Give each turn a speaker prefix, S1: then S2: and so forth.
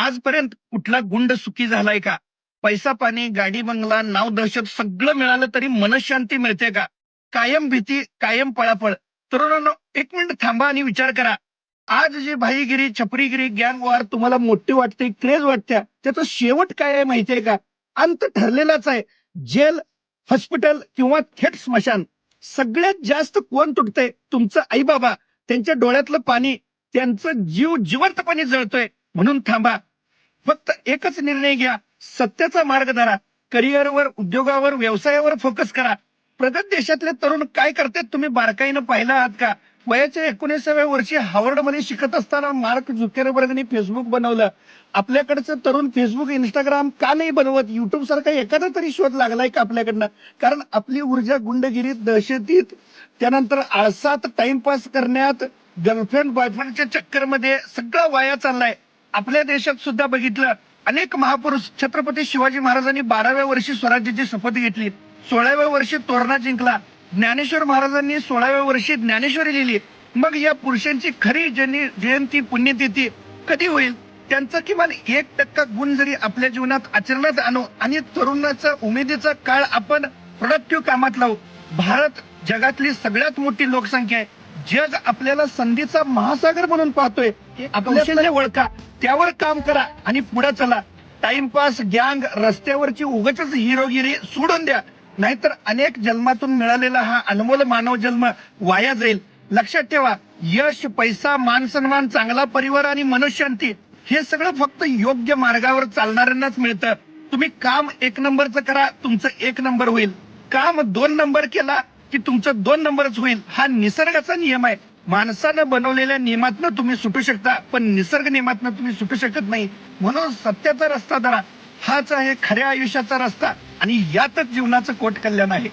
S1: आजपर्यंत कुठला गुंड सुखी झालाय का? पैसा पाणी, गाडी बंगला, नाव दहशत सगळं मिळालं तरी मनशांती मिळते का? कायम भीती, कायम पळापळ. तरुणांनो, एक मिनिट थांबा आणि विचार करा. आज जे भाईगिरी, छपरीगिरी, गँग वॉर तुम्हाला मोठी वाटते, क्रेज वाटत्या, त्याचा शेवट काय आहे माहितीये का? अंत ठरलेलाच आहे. जेल, हॉस्पिटल किंवा थेट स्मशान. सगळ्यात जास्त कोण तुटतंय? तुमचं आई बाबा. त्यांच्या डोळ्यातलं पाणी, त्यांचं जीव जिवंतपणे जळतोय. म्हणून थांबा. फक्त एकच निर्णय घ्या. सत्याचा मार्ग धरा. करिअरवर, उद्योगावर, व्यवसायावर फोकस करा. प्रगत देशातले तरुण काय करतात तुम्ही बारकाईनं पाहिलं आहात का? वयाच्या 19व्या वर्षी हार्वर्डमध्ये शिकत असताना मार्क झुकेरबर्गने फेसबुक बनवलं. आपल्याकडचं तरुण फेसबुक, इंस्टाग्राम का नाही बनवत? युट्यूब सारखा एखादा तरी शोध लागलाय का आपल्याकडनं? कारण आपली ऊर्जा गुंडगिरीत, दहशतीत, त्यानंतर आळसात, टाइमपास करण्यात, गर्लफ्रेंड बॉयफ्रेंडच्या चक्करमध्ये सगळं वाया चाललाय. आपल्या देशात सुद्धा बघितलं, अनेक महापुरुष, छत्रपती शिवाजी महाराजांनी 12व्या वर्षी स्वराज्याची शपथ घेतली, 16व्या वर्षी तोरणा जिंकला, ज्ञानेश्वर महाराजांनी 16व्या वर्षी ज्ञानेश्वरी लिहिली. मग या पुरुषांची खरी जयंती, पुण्यतिथी कधी होईल? त्यांचा किमान 1% गुण जरी आपल्या जीवनात आचरणात आणू आणि तरुणाचा उमेदीचा काळ आपण प्रोडक्टिव्ह कामात लावू. भारत जगातली सगळ्यात मोठी लोकसंख्या आहे. जग आपल्याला संधीचा महासागर म्हणून पाहतोय. कौशल्य ओळखा, त्यावर काम करा आणि पुढे चला. टाइमपास, गँग, रस्त्यावरची उगाच हिरोगिरी सोडून द्या. नाहीतर अनेक जन्मातून मिळालेला हा अनमोल मानव जन्म वाया जाईल. लक्षात ठेवा, यश, पैसा, मान सन्मान, चांगला परिवार आणि मनशांती हे सगळं फक्त योग्य मार्गावर चालणाऱ्यांनाच मिळतं. तुम्ही काम 1 नंबरचं करा, तुमचं 1 नंबर होईल. काम 2 नंबर केला की तुमचं 2 नंबरच होईल. हा निसर्गाचा नियम आहे. माणसानं बनवलेल्या नियमातनं तुम्ही सुटू शकता, पण निसर्ग नियमातनं तुम्ही सुटू शकत नाही. म्हणून सत्याचा रस्ता धरा. हाच आहे खऱ्या आयुष्याचा रस्ता आणि यातच जीवनाचं कोट कल्याण आहे.